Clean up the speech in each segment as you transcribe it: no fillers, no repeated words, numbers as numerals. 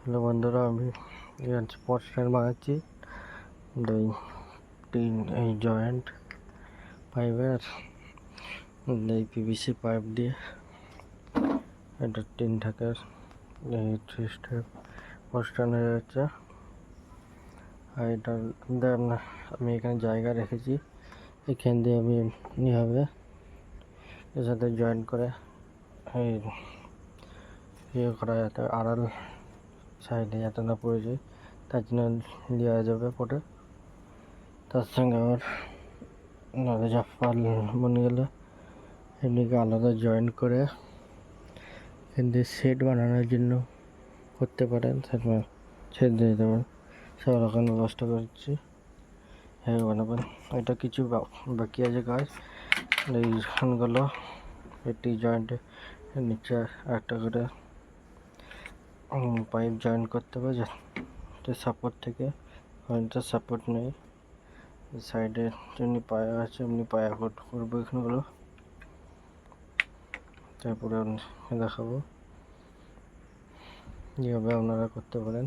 Hello বন্ধুরা, আমি spot stand বানাচ্ছি। এই জয়েন্ট পাইপের এই পিভিসি পাইপ দিয়ে এটা 3 ঢাকার এই 3 স্টেপ স্পট স্ট্যান্ড হয়ে যাচ্ছে। আর এটা আমি এখানে জায়গা রেখেছি, এখান দিয়ে আমি এভাবে এর সাথে জয়েন্ট করে ইয়ে করা যাতে আড়াল সাইডে যাতে না পড়ে যায়, তার জন্য দেওয়া যাবে পরে। তার সঙ্গে আবার আলাদা জাফাল বনে গেলে এমনিকে আলাদা জয়েন্ট করে এখান দিয়ে সেট বানানোর জন্য করতে পারেন, সেট দিয়ে দিতে পারেন। সব রকম ব্যবস্থা করছি, হ্যাঁ বানাবেন। এটা কিছু বাকি আছে কাজ, এইগুলো এটি জয়েন্টে নিচে একটা করে পাইপ জয়েন্ট করতে হবে, যাতে সাপোর্ট থেকে কারেন্টের সাপোর্ট নেই। সাইডে যেমনি পায়া আছে এমনি পায়া করবো এখানেগুলো, তারপরে দেখাবো কীভাবে আপনারা করতে পারেন।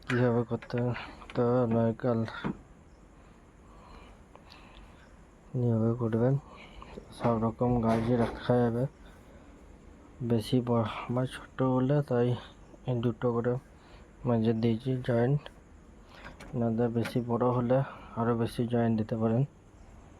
কীভাবে করতে তো নয়কাল কীভাবে করবেন, সব রকম গাছই রাখা যাবে। বেশি বড় বা ছোটো হলে তাই দুটো করে মাঝে দিয়েছি জয়েন্ট, নাহলে বেশি বড় হলে আরও বেশি জয়েন্ট দিতে পারেন।